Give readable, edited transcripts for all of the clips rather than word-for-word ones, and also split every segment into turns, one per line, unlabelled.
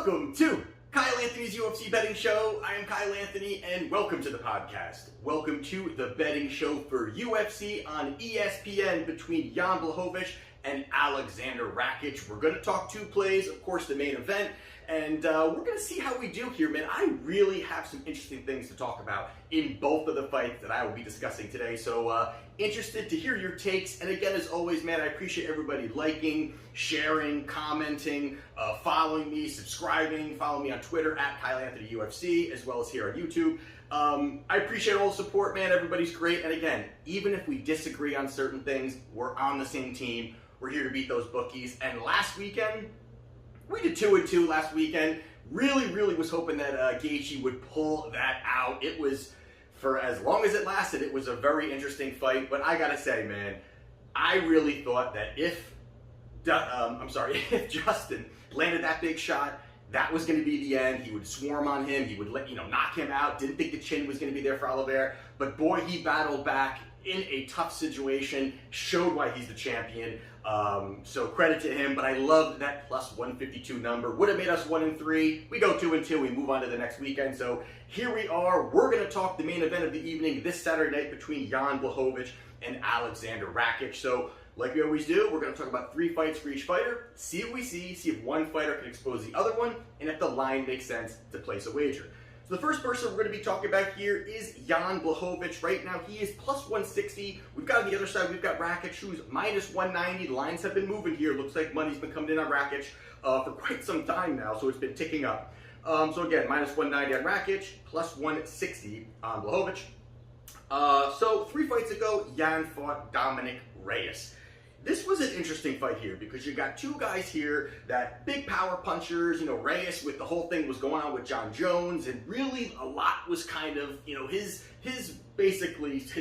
Welcome to Kyle Anthony's UFC Betting Show. I am Kyle Anthony, and welcome to the podcast. Welcome to the betting show for UFC on ESPN between Jan Błachowicz and Aleksandar Rakić. We're going to talk two plays, of course, the main event, and we're going to see how we do here, man. I really have some interesting things to talk about in both of the fights that I will be discussing today, so interested to hear your takes. And again, as always, man, I appreciate everybody liking, sharing, commenting, following me, subscribing. Follow me on Twitter at Kyle Anthony UFC, as well as here on YouTube. I appreciate all the support, man. Everybody's great. And again, even if we disagree on certain things, we're on the same team. We're here to beat those bookies. And last weekend, we did 2-2 last weekend. Really was hoping that Gaethje would pull that out. It was, for as long as it lasted, it was a very interesting fight. But I gotta say, man, I really thought that if Justin landed that big shot, that was going to be the end. He would swarm on him. He would knock him out. Didn't think the chin was going to be there for Oliveira. But boy, he battled back in a tough situation, showed why he's the champion. So credit to him, but I loved that plus 152 number. Would have made us 1-3. We go 2-2. We move on to the next weekend. So here we are. We're going to talk the main event of the evening this Saturday night between Jan Błachowicz and Aleksandar Rakić. So like we always do, we're going to talk about 3 fights for each fighter, see what we see if one fighter can expose the other one, and if the line makes sense to place a wager. So the first person we're going to be talking about here is Jan Błachowicz. Right now, he is plus 160. We've got on the other side, we've got Rakić, who's minus 190. The lines have been moving here. Looks like money's been coming in on Rakić for quite some time now, so it's been ticking up. So again, minus 190 on Rakić, plus 160 on Błachowicz. So 3 fights ago, Jan fought Dominic Reyes. This was an interesting fight here because you got 2 guys here that big power punchers, Reyes with the whole thing was going on with John Jones, and really a lot was kind of, his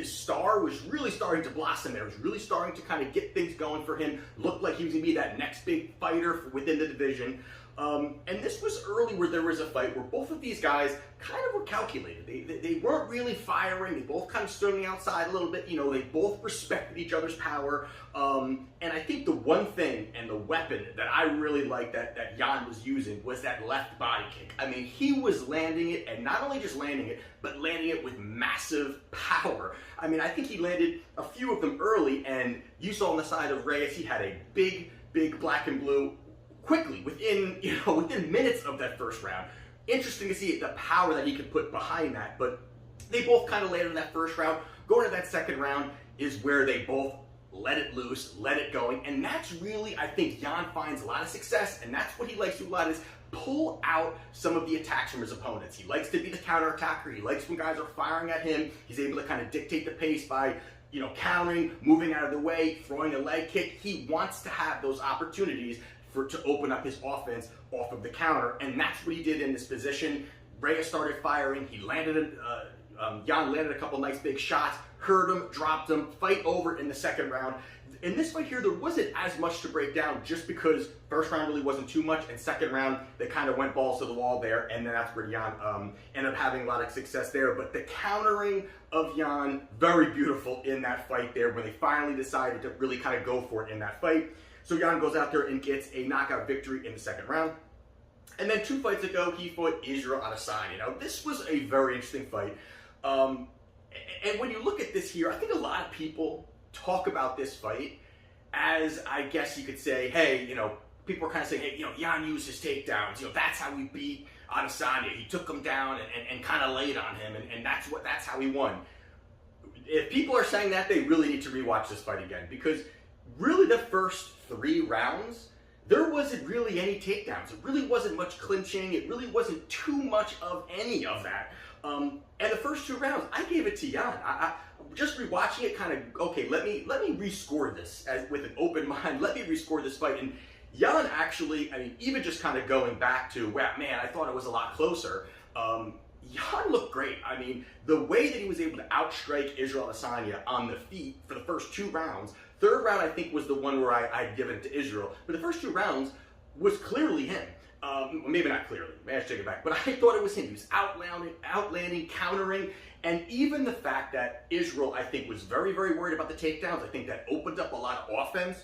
star was really starting to blossom there. It was really starting to kind of get things going for him. Looked like he was going to be that next big fighter within the division. And this was early where there was a fight where both of these guys kind of were calculated. They weren't really firing. They both kind of stood on the outside a little bit. They both respected each other's power. And I think the one thing and the weapon that I really liked that Jan was using was that left body kick. I mean, he was landing it, and not only just landing it, but landing it with massive power. I mean, I think he landed a few of them early, and you saw on the side of Reyes, he had a big black and blue quickly, within minutes of that first round. Interesting to see the power that he could put behind that, but they both kind of landed in that first round. Going to that second round is where they both let it loose, let it going, and that's really, I think, Jan finds a lot of success, and that's what he likes to do a lot, is pull out some of the attacks from his opponents. He likes to be the counter-attacker. He likes when guys are firing at him. He's able to kind of dictate the pace by countering, moving out of the way, throwing a leg kick. He wants to have those opportunities to open up his offense off of the counter, and that's what he did in this position. Reyes started firing. He landed, Jan landed a couple nice big shots, hurt him, dropped him, fight over in the second round. In this fight here, there wasn't as much to break down just because first round really wasn't too much, and second round, they kind of went balls to the wall there, and then that's where Jan ended up having a lot of success there. But the countering of Jan, very beautiful in that fight there when they finally decided to really kind of go for it in that fight. So Jan goes out there and gets a knockout victory in the second round. And then 2 fights ago, he fought Israel Adesanya. Now, this was a very interesting fight. And when you look at this here, I think a lot of people talk about this fight as, I guess you could say, hey, people are kind of saying, hey, Jan used his takedowns. That's how we beat Adesanya. He took him down and kind of laid on him, and that's how he won. If people are saying that, they really need to rewatch this fight again, because really the first 3 rounds, there wasn't really any takedowns. It really wasn't much clinching. It really wasn't too much of any of that. And the first 2 rounds, I gave it to Jan. I just rewatching it, kind of, okay, let me rescore this with an open mind. Let me rescore this fight. And Jan actually, I mean, even just kind of going back to, wow, man, I thought it was a lot closer. Jan looked great. I mean, the way that he was able to outstrike Israel Adesanya on the feet for the first 2 rounds. Third round, I think, was the one where I'd given it to Israel. But the first 2 rounds was clearly him. Maybe not clearly. Maybe I should take it back. But I thought it was him. He was outlanding, countering. And even the fact that Israel, I think, was very, very worried about the takedowns. I think that opened up a lot of offense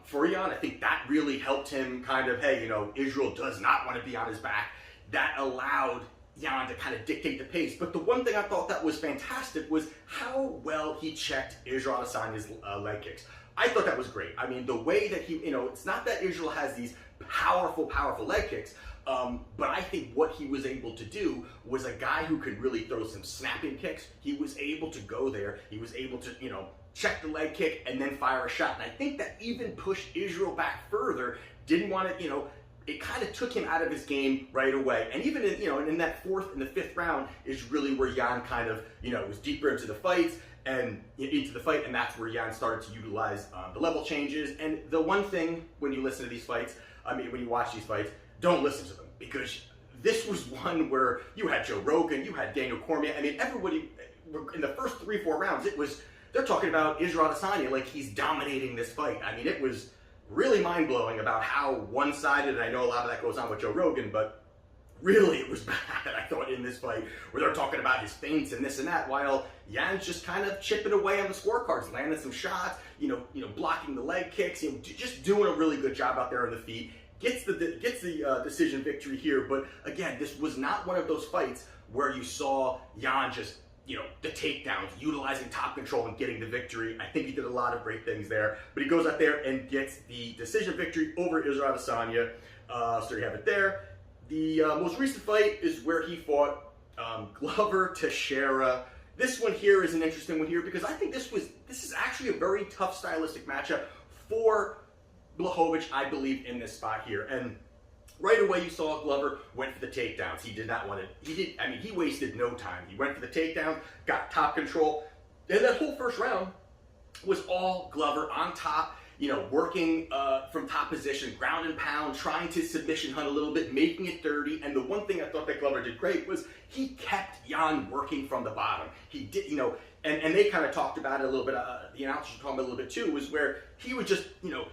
for Jan. I think that really helped him kind of, hey, you know, Israel does not want to be on his back. That allowed Jan to kind of dictate the pace. But the one thing I thought that was fantastic was how well he checked Israel Adesanya's leg kicks. I thought that was great. I mean, the way that he, you know, it's not that Israel has these powerful leg kicks, but I think what he was able to do was a guy who could really throw some snapping kicks. He was able to go there. He was able to, you know, check the leg kick and then fire a shot. And I think that even pushed Israel back further. Didn't want to, you know, it kind of took him out of his game right away. And even in, you know, in that fourth and the fifth round is really where Jan kind of, you know, was deeper into the fight, and that's where Jan started to utilize the level changes. And the one thing when you listen to these fights, I mean, when you watch these fights, don't listen to them, because this was one where you had Joe Rogan, you had Daniel Cormier. I mean, everybody in the first 3-4 rounds, they're talking about Israel Adesanya like he's dominating this fight. I mean, it was really mind-blowing about how one-sided, and I know a lot of that goes on with Joe Rogan, but really it was bad, I thought, in this fight, where they're talking about his feints and this and that, while Jan's just kind of chipping away on the scorecards, landing some shots, you know, blocking the leg kicks, you know, just doing a really good job out there on the feet. Gets the decision victory here, but again, this was not one of those fights where you saw Jan just, you know, the takedowns, utilizing top control and getting the victory. I think he did a lot of great things there, but he goes out there and gets the decision victory over Israel Adesanya. So you have it there. The most recent fight is where he fought Glover Teixeira. This one here is an interesting one here, because I think this is actually a very tough stylistic matchup for Błachowicz, I believe, in this spot here. And right away, you saw Glover went for the takedowns. He did not want to, he wasted no time. He went for the takedown, got top control. And that whole first round was all Glover on top, you know, working from top position, ground and pound, trying to submission hunt a little bit, making it dirty. And the one thing I thought that Glover did great was he kept Jan working from the bottom. He did, you know, and they kind of talked about it a little bit, the announcers were talking about it a little bit too, was where he would just, you know,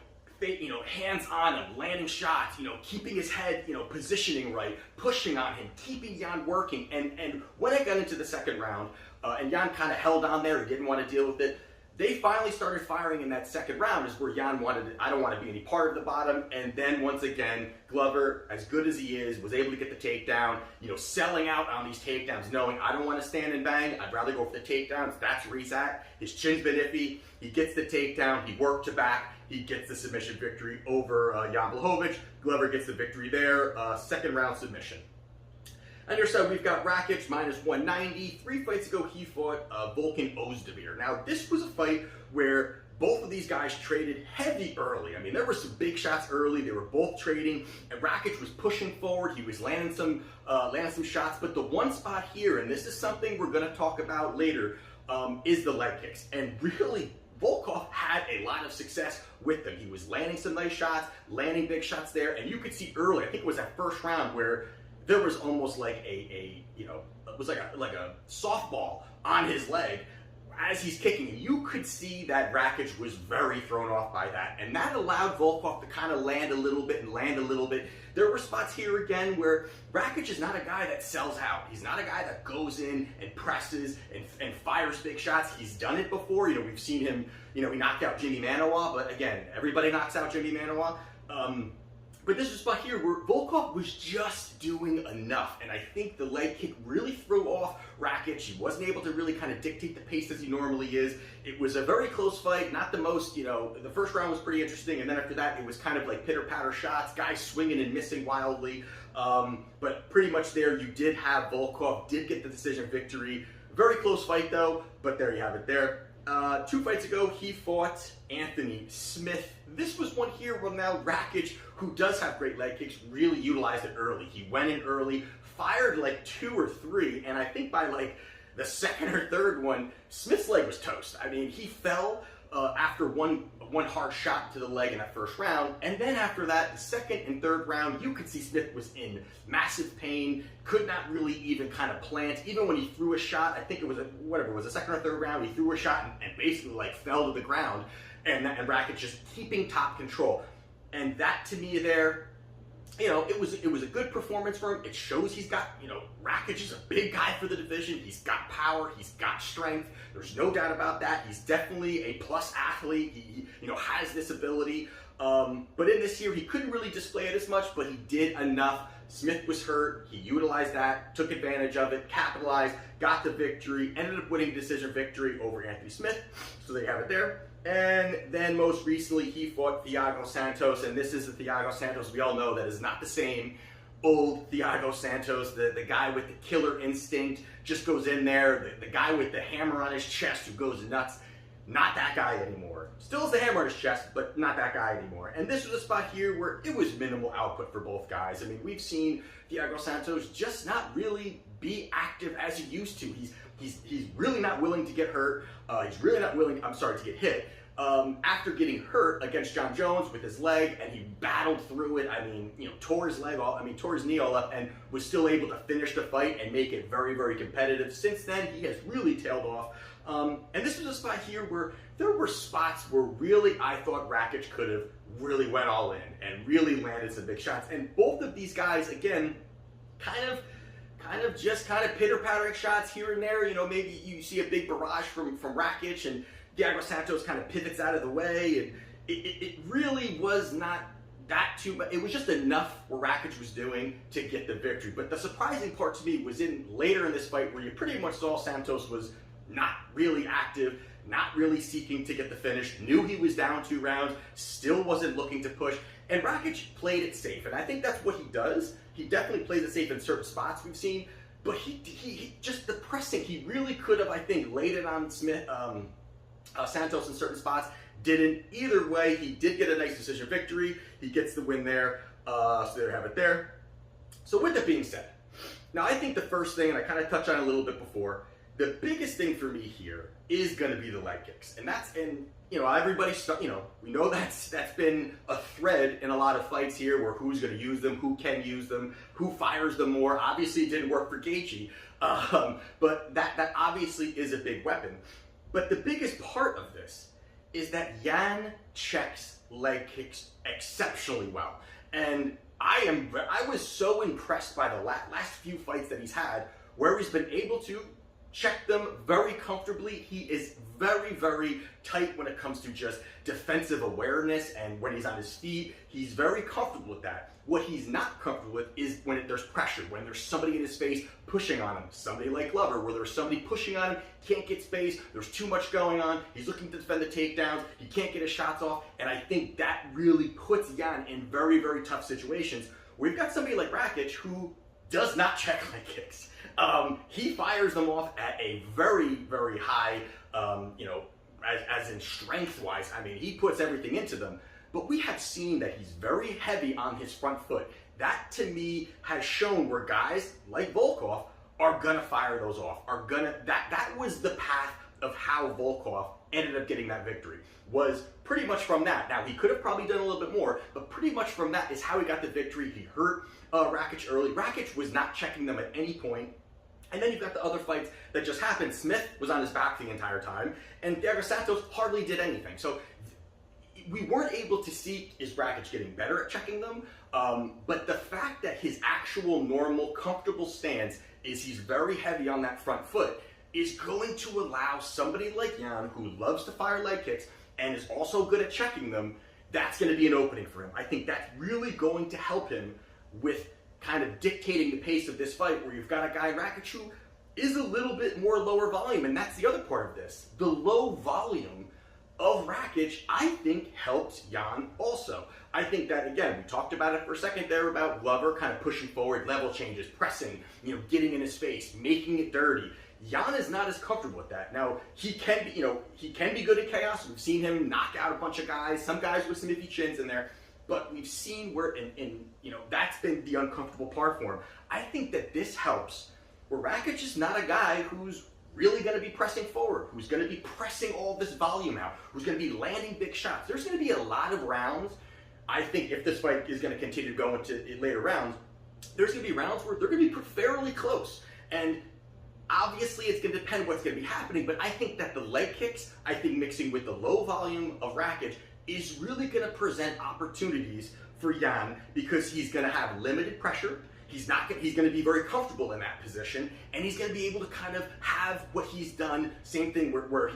hands on him, landing shots, you know, keeping his head, you know, positioning right, pushing on him, keeping Jan working. And when I got into the second round, and Jan kind of held on there, he didn't want to deal with it, they finally started firing in that second round, is where Jan wanted, I don't want to be any part of the bottom. And then once again, Glover, as good as he is, was able to get the takedown, you know, selling out on these takedowns, knowing I don't want to stand and bang, I'd rather go for the takedowns. That's where he's at. His chin's been iffy. He gets the takedown, he worked to back, he gets the submission victory over Jan Błachowicz. Glover gets the victory there, second round submission. On your side, we've got Rakić minus 190. 3 fights ago, he fought Volkan Ozdemir. Now, this was a fight where both of these guys traded heavy early. I mean, there were some big shots early. They were both trading, and Rakić was pushing forward. He was landing some shots. But the one spot here, and this is something we're going to talk about later, is the leg kicks. And really, Volkov had a lot of success with them. He was landing some nice shots, landing big shots there, and you could see early, I think it was that first round, where there was almost like you know, it was like a softball on his leg as he's kicking. And you could see that Rakić was very thrown off by that. And that allowed Volkov to kind of land a little bit and land a little bit. There were spots here again where Rakić is not a guy that sells out. He's not a guy that goes in and presses and fires big shots. He's done it before. You know, we've seen him, you know, he knocked out Jimmy Manuel, but again, everybody knocks out Jimmy Manuel. But this is a spot here where Volkov was just doing enough, and I think the leg kick really threw off Rakić. He wasn't able to really kind of dictate the pace as he normally is. It was a very close fight, not the most, you know, the first round was pretty interesting, and then after that it was kind of like pitter-patter shots, guys swinging and missing wildly. But pretty much there you did have Volkov, did get the decision victory. Very close fight though, but there you have it there. 2 fights ago, he fought Anthony Smith. This was one here where now Rakić, who does have great leg kicks, really utilized it early. He went in early, fired like 2 or 3, and I think by like the second or third one, Smith's leg was toast. I mean, he fell after one hard shot to the leg in that first round, and then after that, the second and third round, you could see Smith was in massive pain, could not really even kind of plant. Even when he threw a shot, I think it was a second or third round, he threw a shot and basically like fell to the ground, and Rakić just keeping top control. And that to me there, you know, it was a good performance for him. It shows he's got, you know, Rakić is a big guy for the division. He's got power. He's got strength. There's no doubt about that. He's definitely a plus athlete. He you know, has this ability. But in this year, he couldn't really display it as much, but he did enough. Smith was hurt. He utilized that, took advantage of it, capitalized, got the victory, ended up winning decision victory over Anthony Smith. So there you have it there. And then most recently, he fought Thiago Santos, and this is the Thiago Santos we all know that is not the same old Thiago Santos, the guy with the killer instinct, just goes in there, the guy with the hammer on his chest who goes nuts. Not that guy anymore. Still has the hammer on his chest, but not that guy anymore. And this was a spot here where it was minimal output for both guys. I mean, we've seen Thiago Santos just not really be active as he used to. He's really not willing to get hurt. He's really not willing, to get hit. After getting hurt against John Jones with his leg, and he battled through it. I mean, you know, tore his knee all up, and was still able to finish the fight and make it very, very competitive. Since then, he has really tailed off. And this was a spot here where there were spots where really I thought Rakić could have really went all in and really landed some big shots. And both of these guys, again, kind of pitter-pattering shots here and there. You know, maybe you see a big barrage from Rakić, and Thiago Santos kind of pivots out of the way, and it really was not that too much. It was just enough what Rakić was doing to get the victory. But the surprising part to me was later in this fight, where you pretty much saw Santos was not really active, not really seeking to get the finish, knew he was down 2 rounds, still wasn't looking to push, and Rakić played it safe. And I think that's what he does. He definitely plays it safe in certain spots we've seen, but he just the pressing, he really could have, I think, laid it on Santos in certain spots. Didn't. Either way, he did get a nice decision victory. He gets the win there. So there you have it there. So with that being said, now I think the first thing, and I kind of touched on it a little bit before, the biggest thing for me here is going to be the leg kicks. And you know, we know that's been a thread in a lot of fights here, where who's going to use them, who can use them, who fires them more. Obviously, it didn't work for Gaethje, but that obviously is a big weapon. But the biggest part of this is that Jan checks leg kicks exceptionally well. And I was so impressed by the last few fights that he's had, where he's been able to check them very comfortably. He is very, very tight when it comes to just defensive awareness, and when he's on his feet, he's very comfortable with that. What he's not comfortable with is when there's pressure, when there's somebody in his face pushing on him. Somebody like Glover, where there's somebody pushing on him, can't get space, there's too much going on, he's looking to defend the takedowns, he can't get his shots off, and I think that really puts Jan in very, very tough situations. We've got somebody like Rakić who does not check leg kicks. He fires them off at a very, very high, you know, as in strength-wise. I mean, he puts everything into them. But we have seen that he's very heavy on his front foot. That, to me, has shown where guys like Volkov are gonna fire those off. That was the path of how Volkov ended up getting that victory. Was pretty much from that. Now, he could have probably done a little bit more, but pretty much from that is how he got the victory. He hurt Rakić early. Rakić was not checking them at any point. And then you've got the other fights that just happened. Smith was on his back the entire time, and Thiago Santos hardly did anything. So we weren't able to see, is Rakić getting better at checking them? But the fact that his actual normal, comfortable stance is he's very heavy on that front foot is going to allow somebody like Jan, who loves to fire leg kicks and is also good at checking them, that's going to be an opening for him. I think that's really going to help him with kind of dictating the pace of this fight, where you've got a guy, Rakić, who is a little bit more lower volume, and that's the other part of this. The low volume of Rakić, I think, helps Jan also. I think that, again, we talked about it for a second there about Glover kind of pushing forward, level changes, pressing, you know, getting in his face, making it dirty. Jan is not as comfortable with that. Now, he can be good at chaos. We've seen him knock out a bunch of guys, some guys with some iffy chins in there, but we've seen where, that's been the uncomfortable part for him. I think that this helps, where Rakić is not a guy who's really going to be pressing forward, who's going to be pressing all this volume out, who's going to be landing big shots. There's going to be a lot of rounds. I think if this fight is going to continue to go into later rounds, there's going to be rounds where they're going to be fairly close. And obviously, it's going to depend what's going to be happening, but I think that the leg kicks, mixing with the low volume of Rakić, is really going to present opportunities for Jan because he's going to have limited pressure. He's going to be very comfortable in that position, and he's going to be able to kind of have what he's done. Same thing where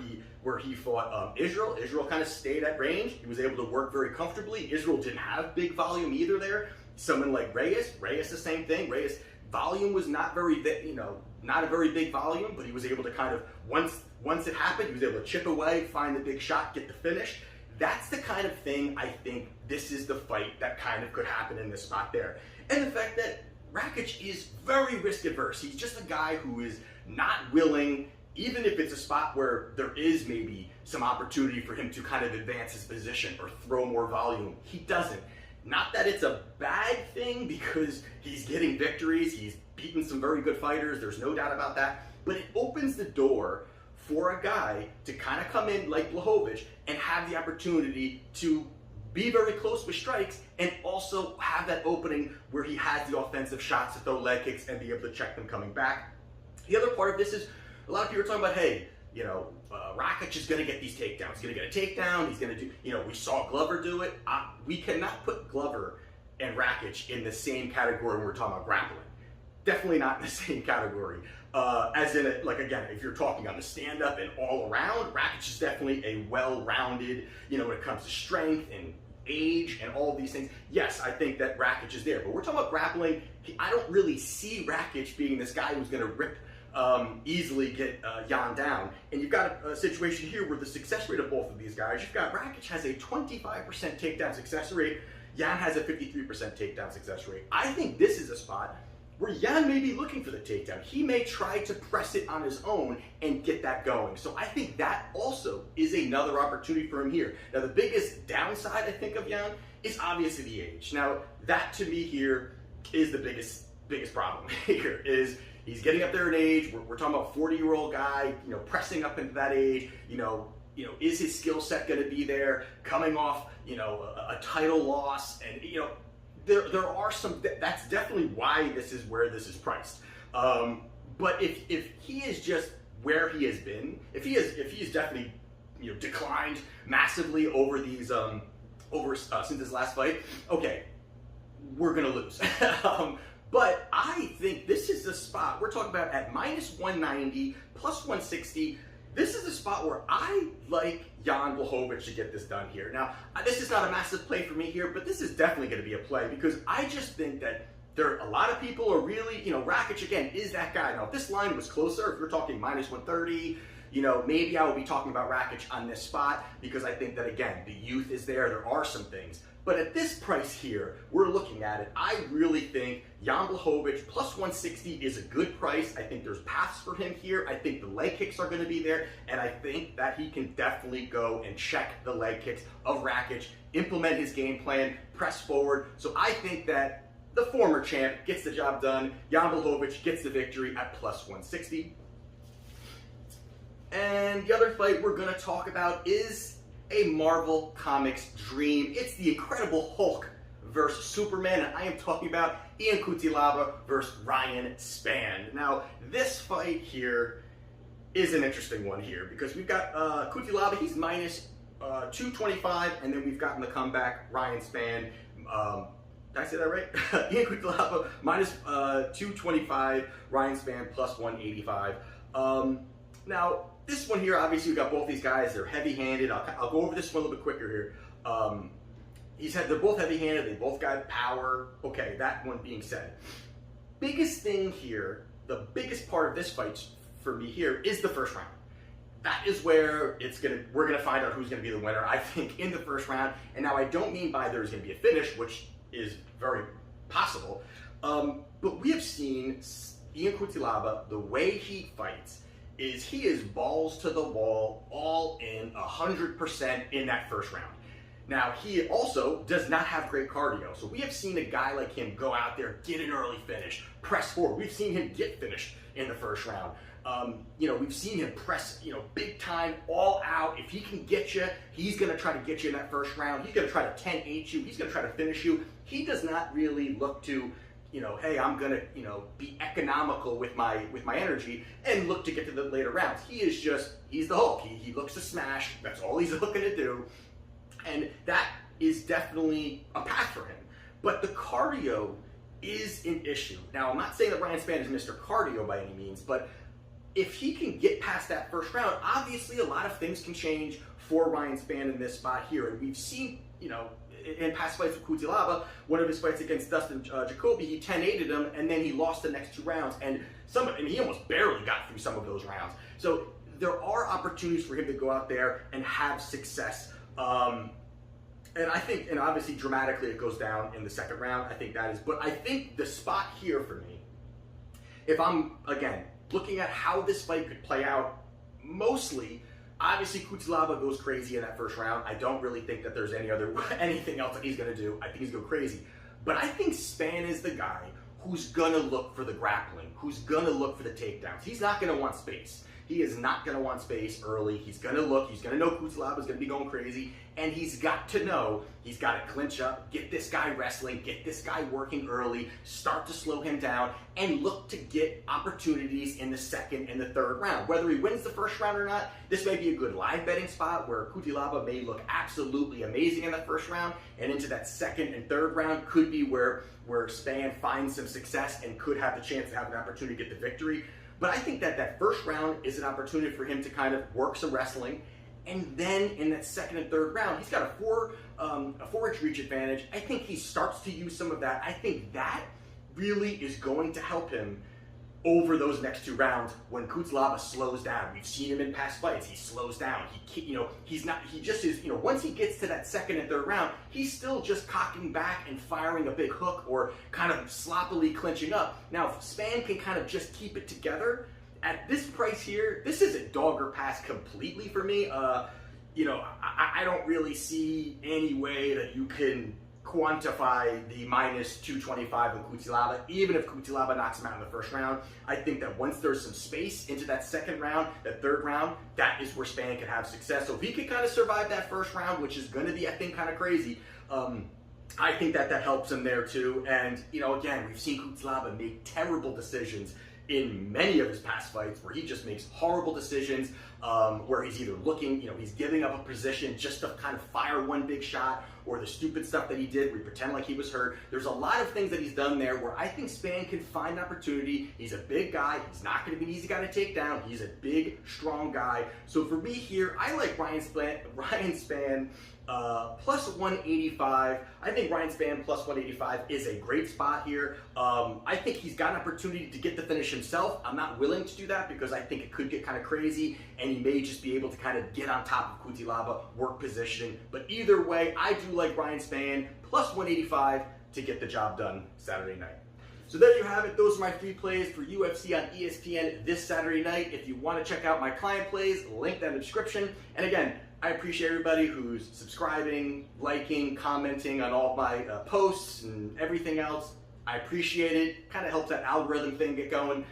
he fought Israel. Israel kind of stayed at range. He was able to work very comfortably. Israel didn't have big volume either there. Someone like Reyes, the same thing. Reyes volume was not not a very big volume, but he was able to kind of once it happened, he was able to chip away, find the big shot, get the finish. That's the kind of thing I think this is the fight that kind of could happen in this spot there, and the fact that Rakić is very risk averse. He's just a guy who is not willing, even if it's a spot where there is maybe some opportunity for him to kind of advance his position or throw more volume. He doesn't. Not that it's a bad thing because he's getting victories. He's beaten some very good fighters. There's no doubt about that. But it opens the door for a guy to kind of come in like Błachowicz and have the opportunity to be very close with strikes and also have that opening where he has the offensive shots to throw leg kicks and be able to check them coming back. The other part of this is a lot of people are talking about, hey, Rakić is going to get these takedowns. He's going to get a takedown. He's going to do, we saw Glover do it. We cannot put Glover and Rakić in the same category when we're talking about grappling. Definitely not in the same category. As in, again, if you're talking on the stand-up and all around, Rakić is definitely a well-rounded, when it comes to strength and age and all of these things. Yes, I think that Rakić is there. But we're talking about grappling. I don't really see Rakić being this guy who's going to rip easily get Jan down. And you've got a situation here where the success rate of both of these guys, you've got Rakić has a 25% takedown success rate. Jan has a 53% takedown success rate. I think this is a spot where Jan may be looking for the takedown. He may try to press it on his own and get that going. So I think that also is another opportunity for him here. Now, the biggest downside, I think, of Jan is obviously the age. Now, that to me here is the biggest problem here is he's getting up there in age. We're talking about 40-year-old guy, pressing up into that age. Is his skill set going to be there? Coming off, a title loss, and there are some. That's definitely why this is where this is priced. But if he is just where he has been, if he is definitely declined massively over these since his last fight, okay, we're gonna lose. But I think this is the spot we're talking about at -190, +160. This is a spot where I like Jan Błachowicz to get this done here. Now, this is not a massive play for me here, but this is definitely going to be a play because I just think that a lot of people are really, Rakić, again, is that guy. Now, if this line was closer, if you're talking -130, maybe I would be talking about Rakić on this spot because I think that, again, the youth is there. There are some things. But at this price here, we're looking at it. I really think Jan Błachowicz +160 is a good price. I think there's paths for him here. I think the leg kicks are going to be there. And I think that he can definitely go and check the leg kicks of Rakić, implement his game plan, press forward. So I think that the former champ gets the job done. Jan Błachowicz gets the victory at +160. And the other fight we're going to talk about is a Marvel Comics dream. It's the Incredible Hulk versus Superman, and I am talking about Ian Cutelaba versus Ryan Spann. Now, this fight here is an interesting one here because we've got Cutelaba, he's -225, and then we've gotten the comeback, Ryan Spann. Did I say that right? Ian Cutelaba -225, Ryan Spann +185. Now, this one here, obviously, we've got both these guys. They're heavy-handed. I'll go over this one a little bit quicker here. They're both heavy-handed. They both got power. Okay, that one being said. Biggest thing here, the biggest part of this fight for me here is the first round. That is where we're gonna find out who's gonna be the winner, I think, in the first round. And now I don't mean by there's gonna be a finish, which is very possible. But we have seen Ian Cutelaba, the way he fights, he is balls to the wall, all in, 100% in that first round. Now, he also does not have great cardio. So we have seen a guy like him go out there, get an early finish, press forward. We've seen him get finished in the first round. We've seen him press, big time, all out. If he can get you, he's going to try to get you in that first round. He's going to try to 10-8 you. He's going to try to finish you. He does not really look to, hey, I'm gonna, be economical with my energy and look to get to the later rounds. He's the Hulk. He looks to smash. That's all he's looking to do, and that is definitely a path for him. but the cardio is an issue. Now, I'm not saying that Ryan Spann is Mr. Cardio by any means, but if he can get past that first round, obviously a lot of things can change for Ryan Spann in this spot here. And we've seen, you know, in past fights with Cutelaba, one of his fights against Dustin Jacoby, he 10-8'd him, and then he lost the next 2 rounds, and he almost barely got through some of those rounds. So there are opportunities for him to go out there and have success. And I think, and obviously dramatically it goes down in the second round. I think that is, but I think the spot here for me, if I'm, again, looking at how this fight could play out, mostly, obviously Cutelaba goes crazy in that first round. I don't really think that there's anything else that he's going to do. I think he's going to go crazy. But I think Spann is the guy who's going to look for the grappling, who's going to look for the takedowns. He's not going to want space. He is not going to want space early. He's going to look. He's going to know Cutelaba is going to be going crazy. And he's got to know he's got to clinch up, get this guy wrestling, get this guy working early, start to slow him down, and look to get opportunities in the second and the third round. Whether he wins the first round or not, this may be a good live betting spot where Cutelaba may look absolutely amazing in the first round, and into that second and third round could be where Spann finds some success and could have the chance to have an opportunity to get the victory. But I think that first round is an opportunity for him to kind of work some wrestling. And then in that second and third round, he's got a 4-inch reach advantage. I think he starts to use some of that. I think that really is going to help him over those next 2 rounds when Cutelaba slows down. We've seen him in past fights. He slows down. Once he gets to that second and third round, he's still just cocking back and firing a big hook or kind of sloppily clinching up. Now, if Spann can kind of just keep it together, at this price here, this isn't dog or pass completely for me. I don't really see any way that you can quantify the minus 225 with Cutelaba, even if Cutelaba knocks him out in the first round. I think that once there's some space into that second round, that third round, that is where Spann can have success. So if he can kind of survive that first round, which is going to be, I think, kind of crazy, I think that helps him there too. And, again, we've seen Cutelaba make terrible decisions in many of his past fights where he just makes horrible decisions, where he's either looking, he's giving up a position just to kind of fire one big shot, or the stupid stuff that he did where he pretend like he was hurt. There's a lot of things that he's done there where I think Spann can find an opportunity. He's a big guy. He's not going to be an easy guy to take down. He's a big, strong guy. So for me here, I like Ryan Spann plus 185. I think Ryan Spann plus 185 is a great spot here. I think he's got an opportunity to get the finish himself. I'm not willing to do that because I think it could get kind of crazy and he may just be able to kind of get on top of Cutelaba, work positioning. But either way, I do like Ryan Spann plus 185 to get the job done Saturday night. So there you have it. Those are my free plays for UFC on ESPN this Saturday night. If you want to check out my client plays, link down in the description. And again, I appreciate everybody who's subscribing, liking, commenting on all of my posts and everything else. I appreciate it. Kind of helps that algorithm thing get going.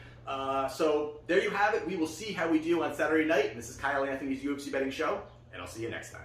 So there you have it. We will see how we do on Saturday night. And this is Kyle Anthony's UFC Betting Show, and I'll see you next time.